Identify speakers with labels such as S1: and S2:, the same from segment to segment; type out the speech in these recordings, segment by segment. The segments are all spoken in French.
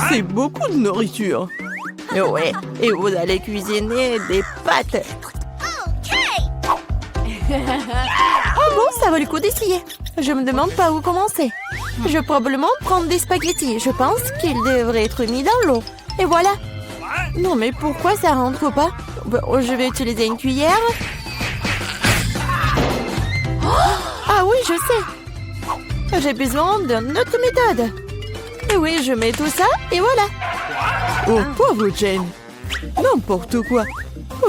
S1: C'est beaucoup de nourriture. Ouais, et vous allez cuisiner des pâtes.
S2: Oh bon, ça vaut le coup d'essayer. Je me demande par où commencer. Je vais probablement prendre des spaghettis. Je pense qu'ils devraient être mis dans l'eau. Et voilà. Non, mais pourquoi ça rentre pas? Je vais utiliser une cuillère. Ah oui, je sais. J'ai besoin d'une autre méthode. Et oui, je mets tout ça et voilà.
S1: Oh, pauvre Jane. N'importe quoi.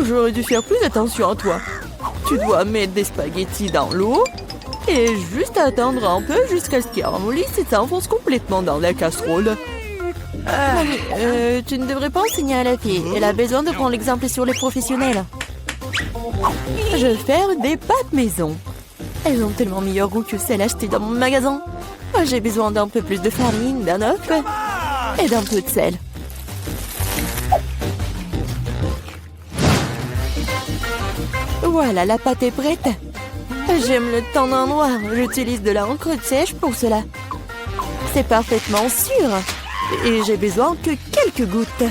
S1: J'aurais dû faire plus attention à toi. Tu dois mettre des spaghettis dans l'eau et juste attendre un peu jusqu'à ce qu'ils ramollissent et s'enfoncent complètement dans la casserole.
S2: Tu ne devrais pas enseigner à la fille. Elle a besoin de prendre l'exemple sur les professionnels.
S1: Je vais faire des pâtes maison.
S2: Elles ont tellement meilleur goût que celles achetées dans mon magasin. J'ai besoin d'un peu plus de farine, d'un œuf et d'un peu de sel. Voilà, la pâte est prête. J'aime le teint en noir. J'utilise de l'encre sèche pour cela. C'est parfaitement sûr. Et j'ai besoin que quelques gouttes.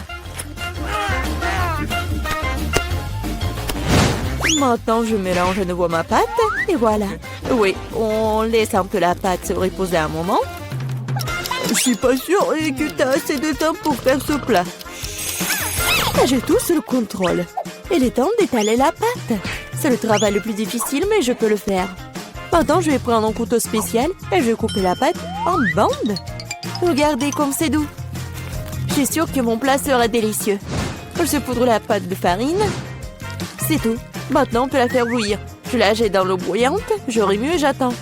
S2: Maintenant, je mélange à nouveau ma pâte. Et voilà. Oui, on laisse un peu la pâte se reposer un moment.
S1: Je suis pas sûre que tu as assez de temps pour faire ce plat.
S2: J'ai tout sous le contrôle. Il est temps d'étaler la pâte. C'est le travail le plus difficile, mais je peux le faire. Maintenant, je vais prendre un couteau spécial et je vais couper la pâte en bandes. Regardez comme c'est doux. Je suis sûre que mon plat sera délicieux. Je saupoudre la pâte de farine. C'est tout. Maintenant, on peut la faire bouillir. Je la jette dans l'eau bouillante, je remue et j'attends.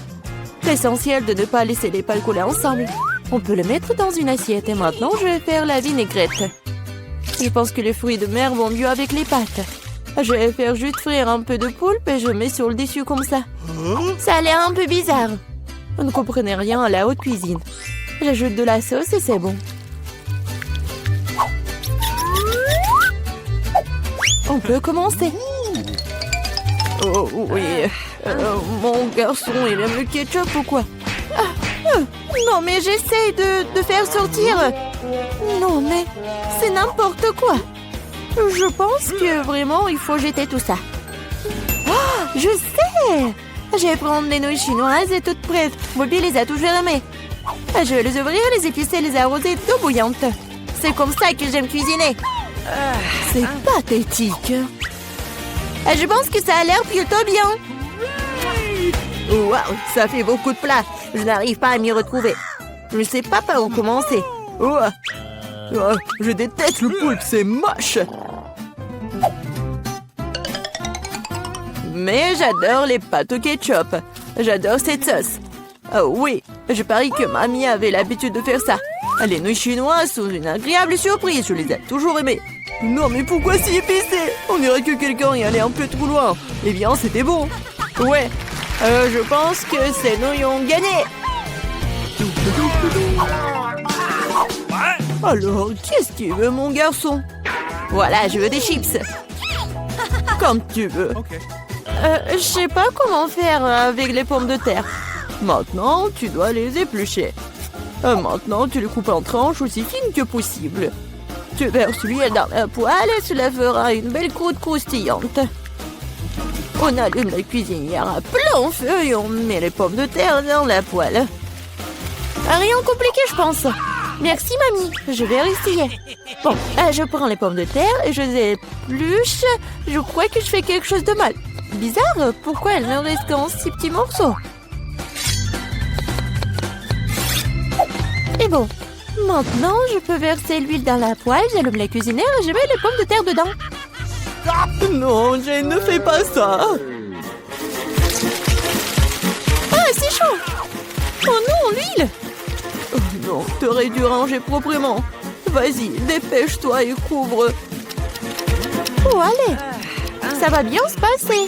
S2: C'est essentiel de ne pas laisser les pâtes coller ensemble. On peut le mettre dans une assiette et maintenant, je vais faire la vinaigrette. Je pense que les fruits de mer vont mieux avec les pâtes. Je vais faire juste frire un peu de poulpe et je mets sur le dessus comme ça. Ça a l'air un peu bizarre. Vous ne comprenez rien à la haute cuisine. J'ajoute de la sauce et c'est bon. On peut commencer.
S1: Oh oui. Mon garçon, il aime le ketchup ou quoi?
S2: Non, mais j'essaie de faire sortir. Non, mais c'est n'importe quoi. Je pense que vraiment, il faut jeter tout ça. Oh, je sais! Je vais prendre les nouilles chinoises et toutes prêtes. Bobby les a toujours aimées. Je vais les ouvrir, les épicer, les arroser d'eau bouillante. C'est comme ça que j'aime cuisiner.
S1: C'est pathétique.
S2: Je pense que ça a l'air plutôt bien.
S1: Waouh, ça fait beaucoup de plats.
S2: Je n'arrive pas à m'y retrouver. Je ne sais pas par où commencer.
S1: Je déteste le poulpe, c'est moche. Mais j'adore les pâtes au ketchup. J'adore cette sauce. Oh oui, je parie que mamie avait l'habitude de faire ça. Les nouilles chinoises sont une agréable surprise, je les ai toujours aimées. Non mais pourquoi si épicé? On dirait que quelqu'un y allait un peu trop loin. Eh bien, c'était bon. Ouais, je pense que ces nouilles ont gagné. Alors, qu'est-ce que tu veux, mon garçon?
S2: Voilà, je veux des chips.
S1: Comme tu veux.
S2: Je sais pas comment faire avec les pommes de terre.
S1: Maintenant, tu dois les éplucher. Maintenant, tu les coupes en tranches aussi fines que possible. Tu verses l'huile dans la poêle et cela fera une belle croûte croustillante. On allume la cuisinière à plein feu et on met les pommes de terre dans la poêle.
S2: Rien de compliqué, je pense. Merci, mamie. Je vais essayer. Bon, je prends les pommes de terre et je les épluche. Je crois que je fais quelque chose de mal. Bizarre, pourquoi elles ne restent qu'en 6 petits morceaux? Et bon, maintenant, je peux verser l'huile dans la poêle, j'allume la cuisinière et je mets les pommes de terre dedans.
S1: Non, Jane, ne fais pas ça.
S2: Ah, c'est chaud. Oh non, l'huile.
S1: Oh non, t'aurais dû ranger proprement. Vas-y, dépêche-toi et couvre.
S2: Oh, allez. Ça va bien se passer.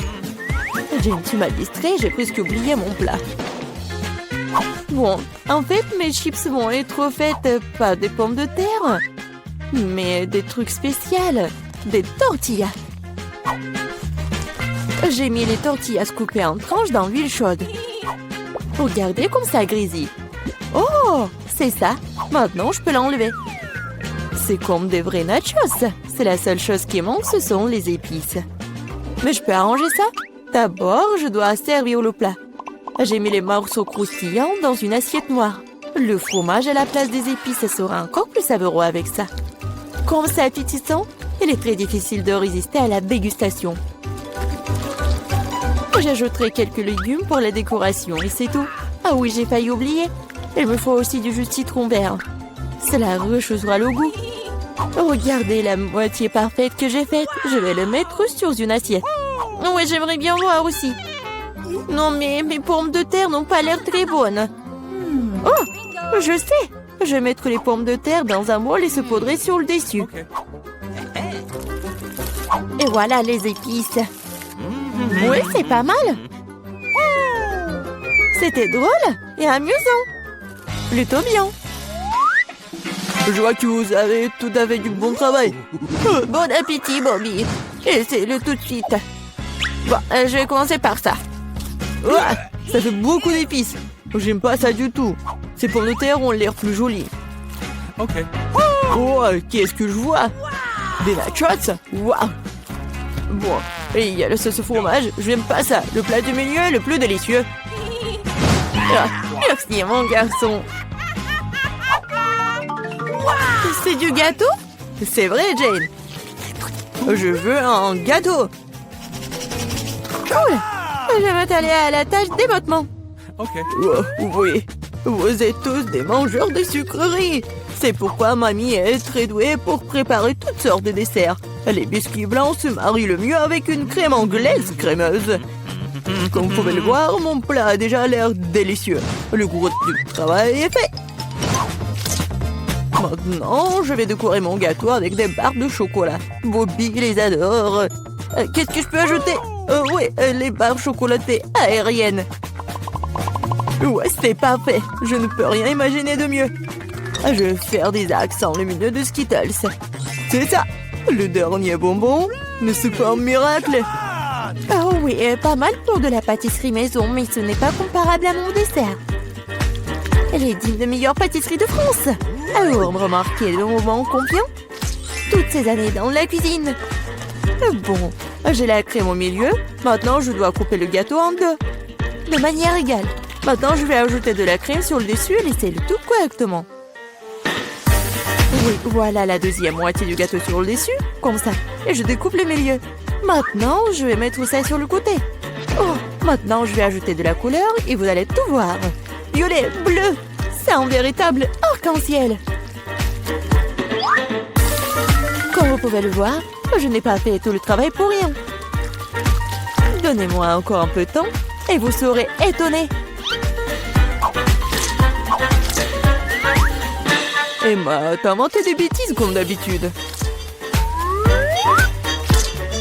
S1: Jane, tu m'as distrait, j'ai presque oublié mon plat. Bon, en fait, mes chips vont être faites pas des pommes de terre, mais des trucs spéciaux, des tortillas. J'ai mis les tortillas coupées en tranches dans l'huile chaude. Regardez comme ça grésille. Oh,
S2: c'est ça. Maintenant, je peux l'enlever. C'est comme des vrais nachos. C'est la seule chose qui manque, ce sont les épices. Mais je peux arranger ça. D'abord, je dois servir le plat. J'ai mis les morceaux croustillants dans une assiette noire. Le fromage à la place des épices sera encore plus savoureux avec ça. Comme c'est appétissant, il est très difficile de résister à la dégustation. J'ajouterai quelques légumes pour la décoration et c'est tout. Ah oui, j'ai failli oublier. Il me faut aussi du jus de citron vert. Cela rechauffera le goût. Regardez la moitié parfaite que j'ai faite. Je vais le mettre sur une assiette. Oui, j'aimerais bien voir aussi. Non, mais mes pommes de terre n'ont pas l'air très bonnes. Oh, je sais. Je vais mettre les pommes de terre dans un bol et saupoudrer sur le dessus. Et voilà les épices. Oui, c'est pas mal. C'était drôle et amusant. Plutôt bien.
S1: Je vois que vous avez tout à fait du bon travail.
S2: Bon appétit, Bobby. Essaye-le tout de suite. Bon, je vais commencer par ça.
S1: Ah, ça fait beaucoup d'épices. J'aime pas ça du tout. Ces pommes de terre ont l'air plus jolies.
S3: Ok.
S1: Oh, qu'est-ce que je vois? Des nachos? Waouh. Bon, et il y a le sauce au fromage. J'aime pas ça. Le plat du milieu est le plus délicieux. Ah, merci, mon garçon.
S2: C'est du gâteau?
S1: C'est vrai, Jane. Je veux un gâteau.
S2: Cool. Je vais m'atteler à la tâche d'émottement.
S3: Ok.
S1: Oh, oui, vous êtes tous des mangeurs de sucreries. C'est pourquoi mamie est très douée pour préparer toutes sortes de desserts. Les biscuits blancs se marient le mieux avec une crème anglaise crémeuse. Comme vous pouvez le voir, mon plat a déjà l'air délicieux. Le gros du travail est fait. Maintenant, je vais décorer mon gâteau avec des barres de chocolat. Bobby les adore. Qu'est-ce que je peux ajouter? Oui, les barres chocolatées aériennes. Ouais, c'est parfait. Je ne peux rien imaginer de mieux. Je vais faire des accents lumineux de Skittles. C'est ça. Le dernier bonbon, ne c'est pas un miracle?
S2: Oh oui, pas mal pour de la pâtisserie maison, mais ce n'est pas comparable à mon dessert. Elle est digne de meilleure pâtisserie de France. Alors, remarquez le moment confiant. Toutes ces années dans la cuisine. Bon, j'ai la crème au milieu. Maintenant, je dois couper le gâteau en deux. De manière égale. Maintenant, je vais ajouter de la crème sur le dessus et laisser le tout correctement. Oui, voilà la deuxième moitié du gâteau sur le dessus, comme ça. Et je découpe le milieu. Maintenant, je vais mettre ça sur le côté. Oh, maintenant, je vais ajouter de la couleur et vous allez tout voir. Violet, bleu, c'est un véritable arc-en-ciel. Comme vous pouvez le voir, je n'ai pas fait tout le travail pour rien. Donnez-moi encore un peu de temps et vous serez étonnés.
S1: Emma, t'as inventé des bêtises comme d'habitude.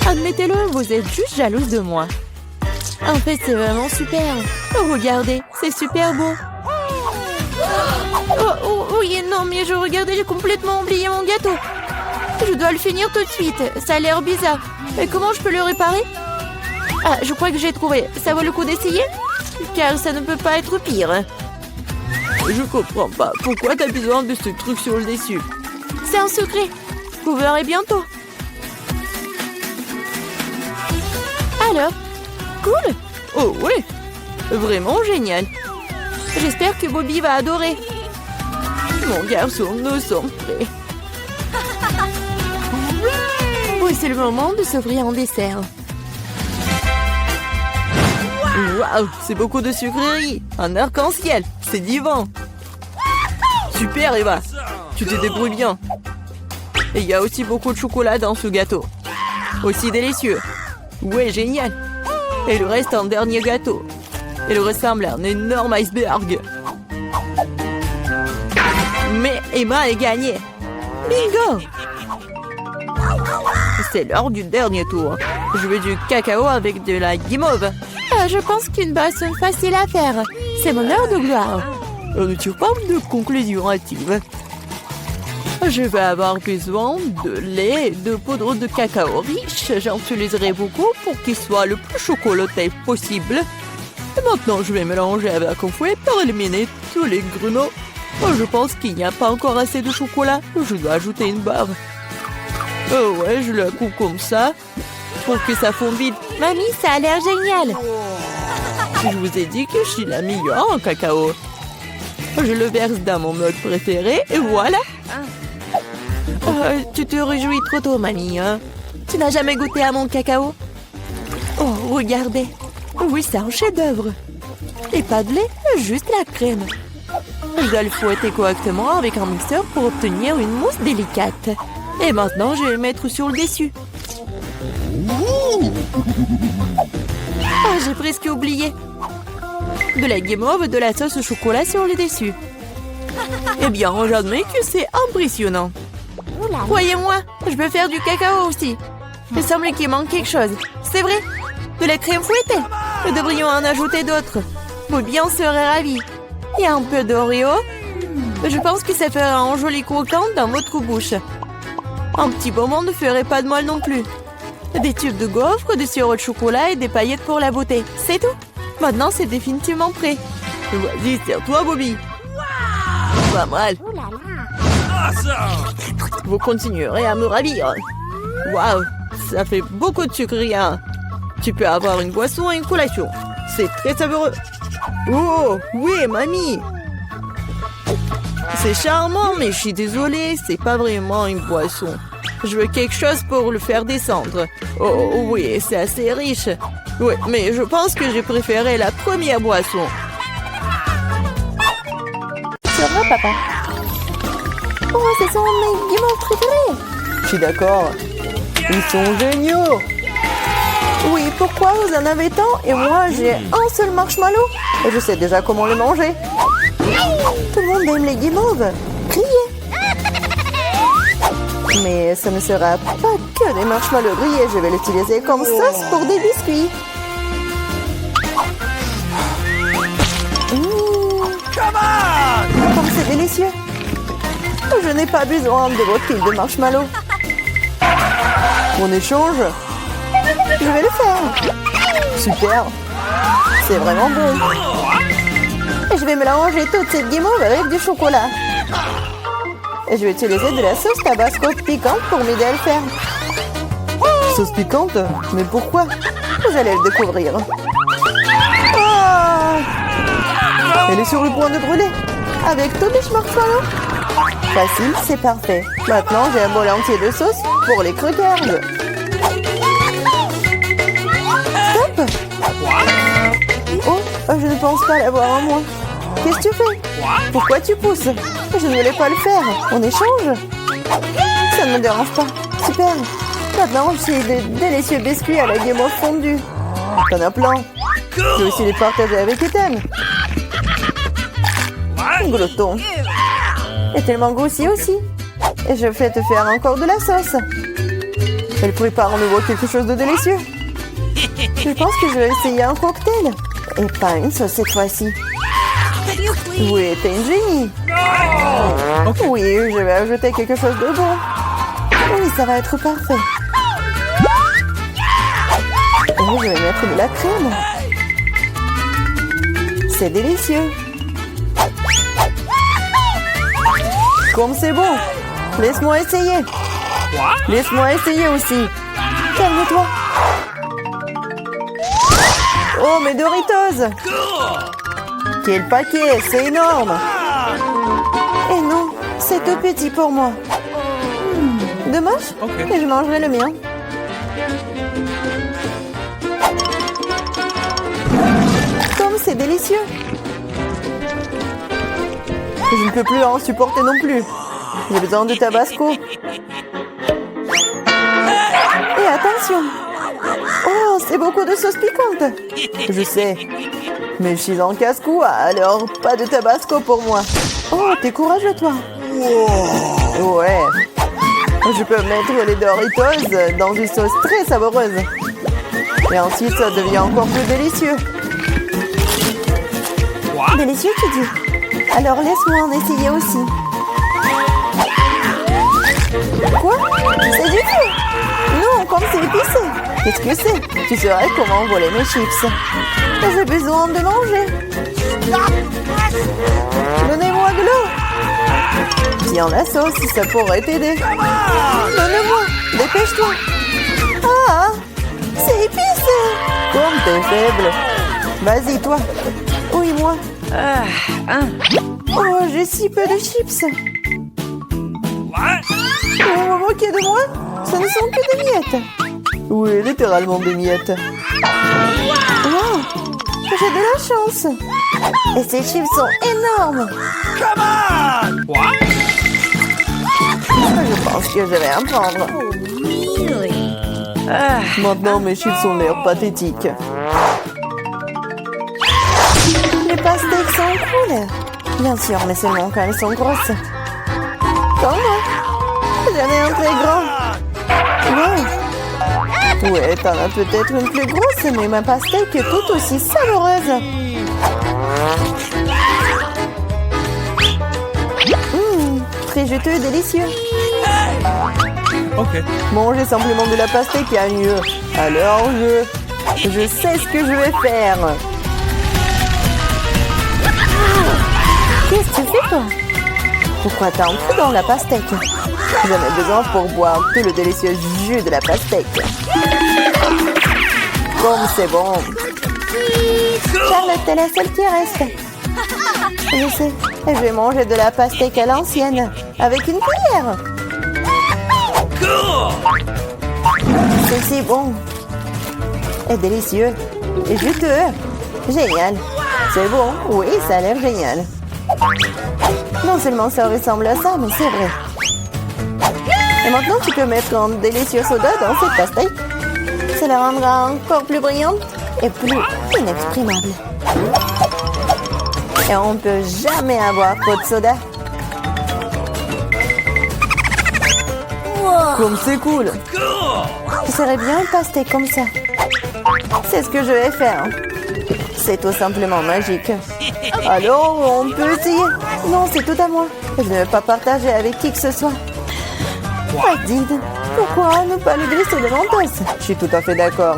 S2: Admettez-le, vous êtes juste jalouse de moi. En fait, c'est vraiment super. Regardez, c'est super beau. Oh, oui, non, mais je regardais, j'ai complètement oublié mon gâteau. Je dois le finir tout de suite. Ça a l'air bizarre. Mais comment je peux le réparer? Ah, je crois que j'ai trouvé. Ça vaut le coup d'essayer? Car ça ne peut pas être pire.
S1: Je comprends pas. Pourquoi t'as besoin de ce truc sur le dessus?
S2: C'est un secret. Vous verrez bientôt. Alors, cool.
S1: Oh oui, vraiment génial.
S2: J'espère que Bobby va adorer.
S1: Mon garçon, nous sommes prêts.
S2: Oui, c'est le moment de s'offrir un dessert.
S1: Waouh, c'est beaucoup de sucreries. Un arc-en-ciel, c'est divin. Super, Eva. Tu te débrouilles bien. Et il y a aussi beaucoup de chocolat dans ce gâteau. Aussi délicieux. Ouais, génial. Et il reste un dernier gâteau. Il ressemble à un énorme iceberg. Mais Emma a gagné.
S2: Bingo!
S1: C'est l'heure du dernier tour. Je veux du cacao avec de la guimauve.
S2: Ah, je pense qu'une boisson facile à faire. C'est mon heure de gloire.
S1: On ne tire pas de conclusion hâtive. Je vais avoir besoin de lait et de poudre de cacao riche. J'en utiliserai beaucoup pour qu'il soit le plus chocolaté possible. Et maintenant, je vais mélanger avec un fouet pour éliminer tous les grumeaux. Oh, je pense qu'il n'y a pas encore assez de chocolat. Je dois ajouter une barre. Oh ouais, je la coupe comme ça pour que ça fonde vite.
S2: Mamie, ça a l'air génial.
S1: Je vous ai dit que je suis la meilleure en cacao. Je le verse dans mon mug préféré et voilà.
S2: Tu te réjouis trop tôt, mamie. Hein? Tu n'as jamais goûté à mon cacao? Oh, regardez. Oui, c'est un chef-d'œuvre. Et pas de lait, juste la crème. Je dois le fouetter correctement avec un mixeur pour obtenir une mousse délicate. Et maintenant, je vais le mettre sur le dessus. Ah, j'ai presque oublié. De la guimauve, de la sauce au chocolat sur le dessus.
S1: Eh bien, j'admets que c'est impressionnant.
S2: Croyez-moi, je peux faire du cacao aussi. Il semble qu'il manque quelque chose. C'est vrai, de la crème fouettée. Nous devrions en ajouter d'autres. Bobby en serait ravi. Et un peu d'Oreo. Je pense que ça fera un joli croquant dans votre bouche. Un petit bonbon ne ferait pas de mal non plus. Des tubes de gaufres, du sirop de chocolat et des paillettes pour la beauté. C'est tout. Maintenant, c'est définitivement prêt.
S1: Vas-y, serre-toi, Bobby. Pas mal. Vous continuerez à me ravir. Waouh, ça fait beaucoup de sucre, rien. Tu peux avoir une boisson et une collation. C'est très savoureux. Oh, oui, mamie. C'est charmant, mais je suis désolée, c'est pas vraiment une boisson. Je veux quelque chose pour le faire descendre. Oh, oui, c'est assez riche. Oui, mais je pense que j'ai préféré la première boisson.
S2: C'est vrai, papa. Oh, ce sont mes guimauves préférés.
S1: Je suis d'accord. Ils sont géniaux.
S2: Oui, pourquoi vous en avez tant et moi j'ai un seul marshmallow et je sais déjà comment le manger. Tout le monde aime les guimauves. Grillés. Mais ce ne sera pas que des marshmallows grillés. Je vais l'utiliser comme sauce pour des biscuits. Comme c'est délicieux. Je n'ai pas besoin de votre pile de marshmallows.
S1: On échange?
S2: Je vais le faire.
S1: Super.
S2: C'est vraiment bon. Et je vais mélanger toute cette guimauve avec du chocolat. Et je vais utiliser de la sauce tabasco piquante pour m'aider à le faire.
S1: Sauce piquante? Mais pourquoi?
S2: Vous allez le découvrir. Oh!
S1: Elle est sur le point de brûler.
S2: Avec tous les marshmallows. Facile, c'est parfait. Maintenant, j'ai un bol entier de sauce pour les croquettes. Stop! Oh, je ne pense pas l'avoir en moi. Qu'est-ce que tu fais? Pourquoi tu pousses? Je ne voulais pas le faire. On échange? Ça ne me dérange pas. Super. Maintenant, j'ai de délicieux biscuits à la guimauve fondue. T'en as plein. Je vais aussi les partager avec Ethan. Glotton. Et tellement grossier aussi. Et je vais te faire encore de la sauce. Elle prépare en nouveau quelque chose de délicieux. Je pense que je vais essayer un cocktail. Et pas une sauce cette fois-ci. Oui, t'es une génie. Oui, je vais ajouter quelque chose de bon. Oui, ça va être parfait. Et je vais mettre de la crème. C'est délicieux. Comme c'est bon. Laisse-moi essayer. Laisse-moi essayer aussi. Calme-toi. Oh, mes Doritos. Quel paquet, c'est énorme. Et non, c'est tout petit pour moi. Dommage, et je mangerai le mien. Comme c'est délicieux. Je ne peux plus en supporter non plus. J'ai besoin de tabasco. Et attention. Oh, c'est beaucoup de sauce piquante. Je sais. Mais je suis en casse-cou, alors pas de tabasco pour moi. Oh, t'es courageux, toi. Ouais. Je peux mettre les Doritos dans une sauce très savoureuse. Et ensuite, ça devient encore plus délicieux. Délicieux, tu dis? Alors laisse-moi en essayer aussi. Quoi? C'est du feu? Non, comme c'est épicé. Qu'est-ce que c'est? Tu saurais comment voler mes chips. J'ai besoin de manger. Donnez-moi de l'eau. Tiens la sauce, ça pourrait t'aider. Donne-moi, dépêche-toi. Ah, c'est épicé. Comme t'es faible. Vas-y, toi. Oui, moi. Oh, j'ai si peu de chips. Vous vous moquez de moi? Ce ne sont que des miettes. Oui, littéralement des miettes. Wow, j'ai de la chance. Et ces chips sont énormes. Je pense que je vais en prendre. Maintenant, mes chips ont l'air pathétiques. Les pastèques sont cool. Bien sûr, mais seulement quand elles sont grosses. Comme moi. J'en ai un très grand. Wow. Ouais, t'en as peut-être une plus grosse, mais ma pastèque est tout aussi savoureuse. Très juteux et délicieux.
S3: Ok.
S2: Manger simplement de la pastèque est mieux. Alors je sais ce que je vais faire. Qu'est-ce que tu fais, toi? Pourquoi t'as un trou dans la pastèque? J'en ai besoin pour boire tout le délicieux jus de la pastèque. Comme c'est bon. Charlotte est la seule qui reste. Je sais, je vais manger de la pastèque à l'ancienne, avec une cuillère. C'est si bon. Et délicieux. Et juteux. Génial. C'est bon. Oui, ça a l'air génial. Non seulement ça ressemble à ça, mais c'est vrai. Et maintenant, tu peux mettre un délicieux soda dans cette pastèque. Ça la rendra encore plus brillante et plus inexprimable. Et on ne peut jamais avoir trop de soda. Comme c'est cool. Ce serait bien une pastèque comme ça. C'est ce que je vais faire. C'est tout simplement magique. Alors, on peut essayer. Non, c'est tout à moi. Je ne vais pas partager avec qui que ce soit. Adid, pourquoi ne pas le glisser de Mentos? Je suis tout à fait d'accord.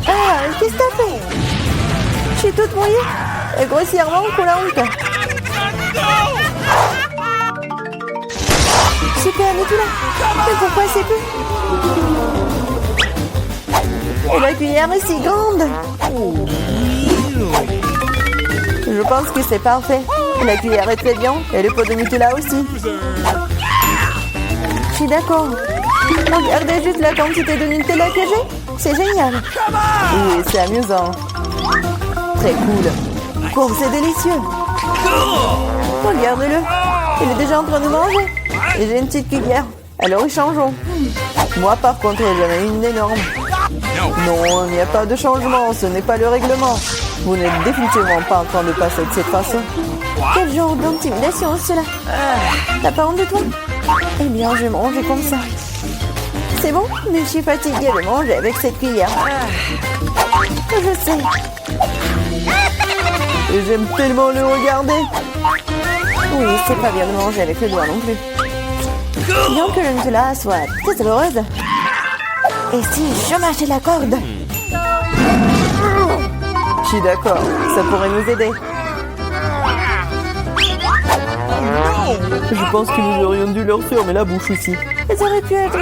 S2: Ah, qu'est-ce que t'as fait? Je suis toute mouillée et grossièrement coulante. Super, mais tout là. Mais pourquoi c'est plus? Et la cuillère est si grande. Je pense que c'est parfait. La cuillère est très bien et le pot de Nutella aussi. Je suis d'accord. Regardez juste la quantité de Nutella que j'ai. C'est génial. Oui, c'est amusant. Très cool. Oh, c'est délicieux. Regarde-le. Il est déjà en train de manger. Et j'ai une petite cuillère. Alors, échangeons. Moi, par contre, j'en ai une énorme. Non, il n'y a pas de changement. Ce n'est pas le règlement. Vous n'êtes définitivement pas en train de passer de cette façon. Quel genre d'intimidation, cela? T'as pas honte de toi? Eh bien, je vais manger comme ça. C'est bon, mais je suis fatiguée de manger avec cette cuillère. Je sais. Et j'aime tellement le regarder. Oui, c'est pas bien de manger avec le doigt non plus. Bien que le Nutella soit très savoureuse. Et si je mâchais la corde? Je suis d'accord, ça pourrait nous aider. Je pense que nous aurions dû leur fermer la bouche aussi. Elles auraient pu être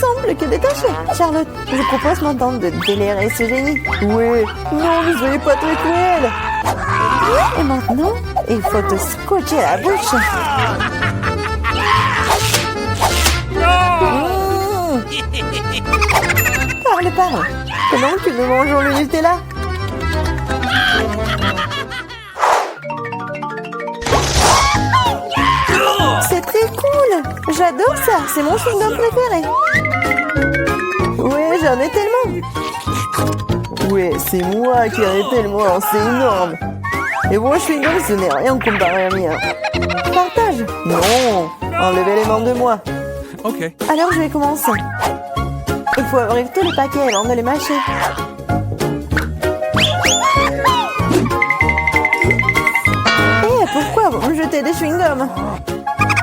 S2: simples que détachées. Charlotte, je propose maintenant de délirer ce génie. Oui, non, ne soyez pas très cruel. Et maintenant, il faut te scotcher la bouche. Parle. Pendant que nous mangeons le Nutella. C'est très cool. J'adore ça. C'est mon chewing-gum préféré. Ouais, j'en ai tellement. Ouais, c'est moi qui en ai tellement. C'est énorme. Et mon chewing-gum, ce n'est rien comparé à mien. Partage. Non. Enlevez les mains de moi.
S3: Ok.
S2: Alors, je vais commencer. Il faut ouvrir tous les paquets avant de les mâcher. Eh, pourquoi vous me jetez des chewing-gums?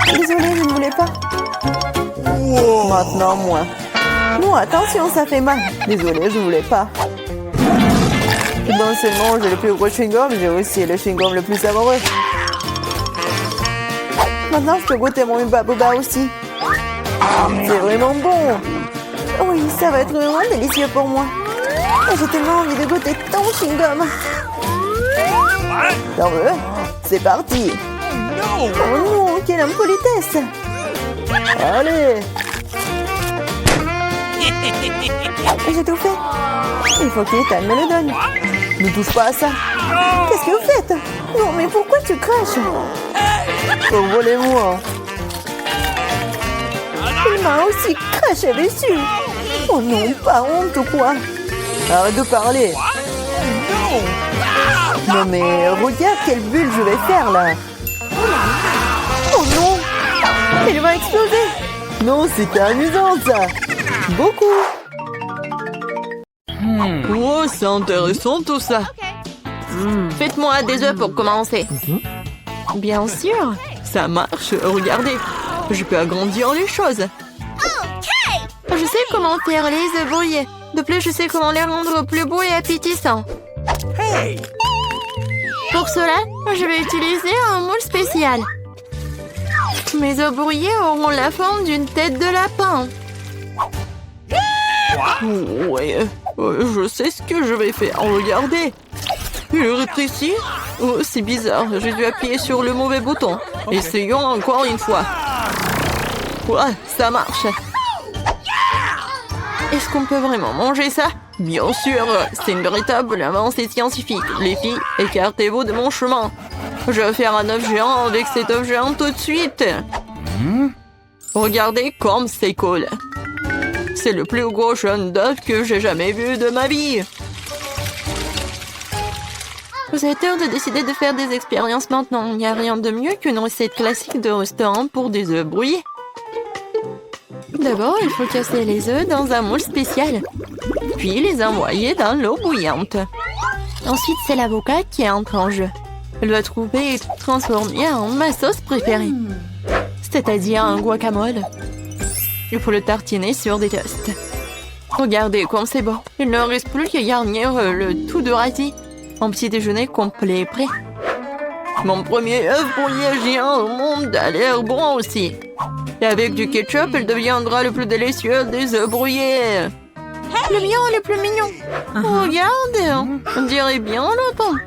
S2: Désolée, je ne voulais pas. Maintenant, moi. Non, attention, ça fait mal. Désolée, je ne voulais pas. Non seulement j'ai le plus gros chewing-gum, j'ai aussi le chewing-gum le plus savoureux. Maintenant, je peux goûter mon Hubba Bubba aussi. C'est vraiment bon. Oui, ça va être vraiment délicieux pour moi. J'ai tellement envie de goûter ton chewing-gum. T'en veux? C'est parti. Oh non, quelle impolitesse. Allez. J'ai tout fait. Il faut qu'Ethan me le donne. Ne touche pas à ça. Qu'est-ce que vous faites? Non, mais pourquoi tu craches? Envolez-moi. Il m'a aussi craché dessus. Oh non, pas honte ou quoi? Arrête de parler. Non mais regarde quelle bulle je vais faire là. Oh non. Elle va exploser. Non, c'était amusant ça. Beaucoup.
S1: Oh, c'est intéressant tout ça. Faites-moi des œufs pour commencer.
S2: Bien sûr.
S1: Ça marche, regardez. Je peux agrandir les choses.
S2: Je sais comment faire les œufs brouillés. De plus, je sais comment les rendre plus beaux et appétissants. Pour cela, je vais utiliser un moule spécial. Mes œufs brouillés auront la forme d'une tête de lapin.
S1: Ouais, je sais ce que je vais faire. Regardez. Il rétrécit. Oh, c'est bizarre. J'ai dû appuyer sur le mauvais bouton. Essayons encore une fois. Ouais, ça marche. Est-ce qu'on peut vraiment manger ça? Bien sûr, c'est une véritable avancée scientifique. Les filles, écartez-vous de mon chemin. Je vais faire un œuf géant avec cet œuf géant tout de suite. Regardez comme c'est cool. C'est le plus gros jaune d'œuf que j'ai jamais vu de ma vie.
S2: Vous avez tort de décider de faire des expériences maintenant. Il n'y a rien de mieux qu'une recette classique de restaurant pour des œufs brouillés. D'abord, il faut casser les œufs dans un moule spécial, puis les envoyer dans l'eau bouillante. Ensuite, c'est l'avocat qui entre en jeu. Elle doit trouver et transformer en ma sauce préférée, c'est-à-dire un guacamole. Il faut le tartiner sur des toasts. Regardez comme c'est bon. Il ne reste plus qu'à garnir le tout de radis. Un petit déjeuner complet est prêt.
S1: Mon premier œuf brouillé géant au monde a l'air bon aussi. Et avec du ketchup, il deviendra le plus délicieux des œufs brouillés.
S2: Le mien est le plus mignon.
S1: Regarde, on dirait bien un lapin.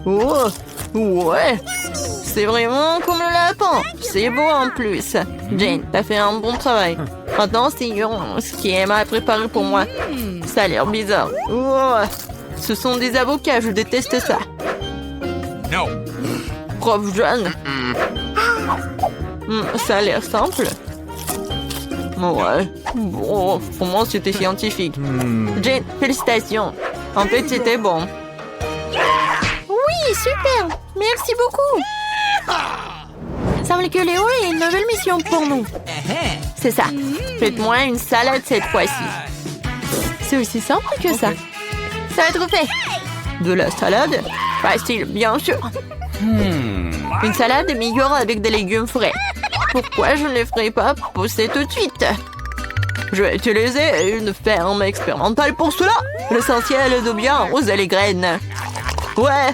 S1: Oh, ouais, c'est vraiment comme le lapin. C'est beau en plus. Jane, t'as fait un bon travail. Maintenant, c'est ce qui Emma a préparé pour moi. Ça a l'air bizarre. Oh, ce sont des avocats, je déteste ça.
S3: Non.
S1: Prof jeune. Ça a l'air simple. Ouais, bon, pour moi c'était scientifique. Jane, félicitations. En fait, c'était bon.
S2: Oui, super. Merci beaucoup. Semble que Léo a une nouvelle mission pour nous.
S1: C'est ça. Faites-moi une salade cette fois-ci.
S2: C'est aussi simple que ça.
S1: Ça va être fait. De la salade? Facile, bien sûr. Une salade est meilleure avec des légumes frais. Pourquoi je ne les ferai pas pousser tout de suite? Je vais utiliser une ferme expérimentale pour cela. L'essentiel est de bien arroser les graines. Ouais,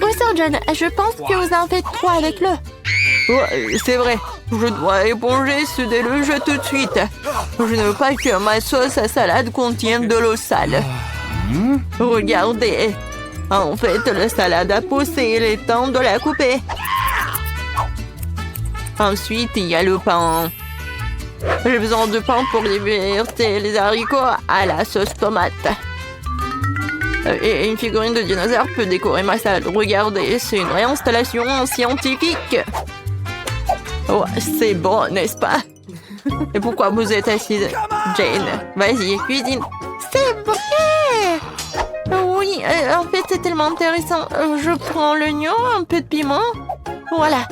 S2: Professeur John, je pense que vous en faites trop avec le.
S1: Ouais, c'est vrai. Je dois éponger ce déluge tout de suite. Je ne veux pas que ma sauce à salade contienne de l'eau sale. Regardez. En fait, la salade a poussé. Il est temps de la couper. Ensuite, il y a le pain. J'ai besoin de pain pour verser les haricots à la sauce tomate. Et une figurine de dinosaure peut décorer ma salade. Regardez, c'est une réinstallation scientifique. Oh, c'est bon, n'est-ce pas? Et pourquoi vous êtes assise? Jane, vas-y, cuisine.
S2: C'est vrai! Oui, en fait, c'est tellement intéressant. Je prends l'oignon, un peu de piment. Voilà.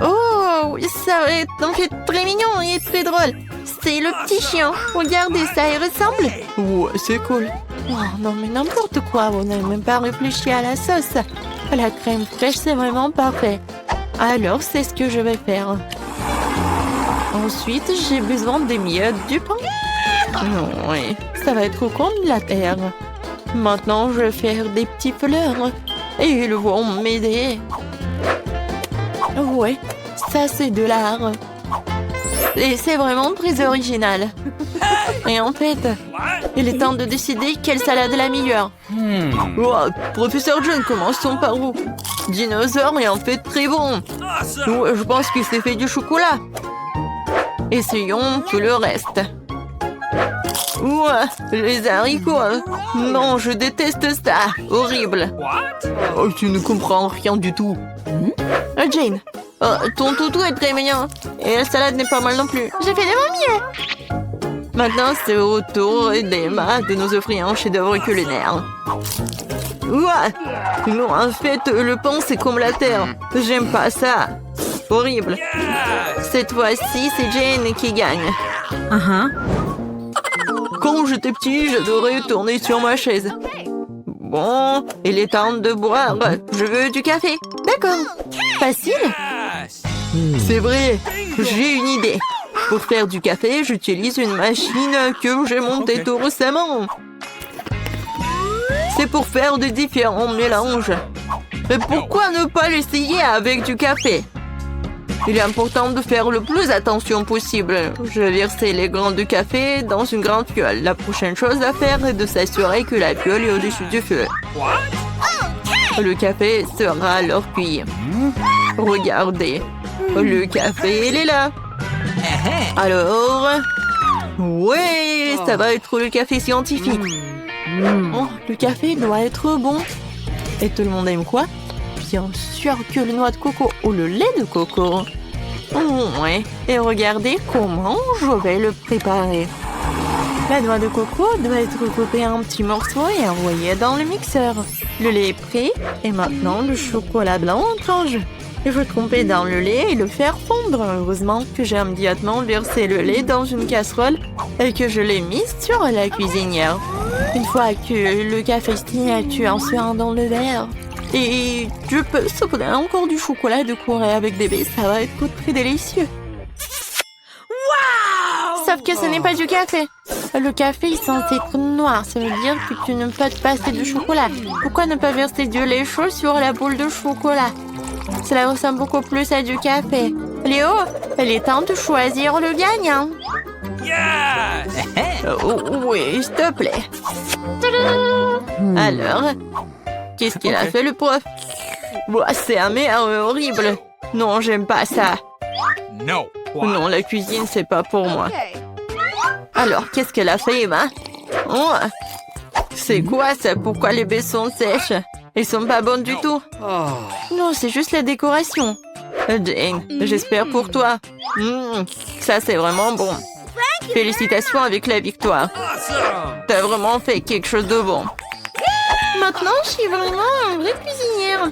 S2: Oh, ça va être en fait très mignon et très drôle. C'est le petit chien. Regardez, ça y ressemble.
S1: Ouais, c'est cool.
S2: Oh, non, mais n'importe quoi. Vous n'avez même pas réfléchi à la sauce. La crème fraîche, c'est vraiment parfait. Alors, c'est ce que je vais faire. Ensuite, j'ai besoin des miettes du pain. Oui, ça va être comme de la terre. Maintenant, je vais faire des petits fleurs. Et ils vont m'aider. Ouais, ça c'est de l'art. Et c'est vraiment très original. Et en fait, il est temps de décider quelle salade est la meilleure.
S1: Oh, Professeur John, commençons par où? Dinosaure est en fait très bon. Ouais, je pense qu'il s'est fait du chocolat. Essayons tout le reste. Ouah, les haricots. Non, je déteste ça. Horrible. Oh, tu ne comprends rien du tout.
S2: Jane,
S1: Ton toutou est très mignon. Et la salade n'est pas mal non plus.
S2: j'ai fait de mon mieux.
S1: Maintenant, c'est au tour d'Emma de nous offrir un chef-d'œuvre culinaire. Ouah! Non, en fait, le pain, c'est comme la terre. J'aime pas ça. Horrible. Cette fois-ci, c'est Jane qui gagne. Quand j'étais petit, j'adorais tourner sur ma chaise. Bon, il est temps de boire. Je veux du café.
S2: D'accord. Facile.
S1: C'est vrai, j'ai une idée. Pour faire du café, j'utilise une machine que j'ai montée tout récemment. C'est pour faire de différents mélanges. Mais pourquoi ne pas l'essayer avec du café? Il est important de faire le plus attention possible. Je vais verser les grains de café dans une grande fiole. La prochaine chose à faire est de s'assurer que la fiole est au-dessus du feu. Le café sera alors cuit. Regardez, le café, il est là. Alors, ouais, ça va être le café scientifique.
S2: Oh, le café doit être bon.
S1: Et tout le monde aime quoi?
S2: Bien sûr que le noix de coco ou le lait de coco.
S1: Ouais,
S2: Et regardez comment je vais le préparer. La noix de coco doit être coupée en petits morceaux et envoyée dans le mixeur. Le lait est prêt et maintenant le chocolat blanc entre en jeu. Il faut tremper dans le lait et le faire fondre. Heureusement que j'ai immédiatement versé le lait dans une casserole et que je l'ai mis sur la cuisinière. Une fois que le café signature en suant dans le verre, et je peux saupoudrer encore du chocolat de Corée avec bébé, ça va être très délicieux. Wow! Sauf que ce n'est pas du café. Le café est censé être noir, ça veut dire que tu ne peux pas te passer de chocolat. Pourquoi ne pas verser du lait chaud sur la boule de chocolat? Cela ressemble beaucoup plus à du café. Léo, il est temps de choisir le gagnant.
S1: Oui, s'il te plaît. Alors, qu'est-ce qu'il a fait le prof? C'est amer, horrible. Non, j'aime pas ça.
S3: No.
S1: Non, la cuisine, c'est pas pour moi. Alors, qu'est-ce qu'elle a fait, Emma? Oh, c'est quoi ça? Pourquoi les baies sont sèches? Ils sont pas bonnes du tout.
S2: Non, c'est juste la décoration.
S1: Jane, j'espère pour toi. Ça, c'est vraiment bon. Félicitations avec la victoire. T'as vraiment fait quelque chose de bon.
S2: Maintenant, je suis vraiment une vraie cuisinière.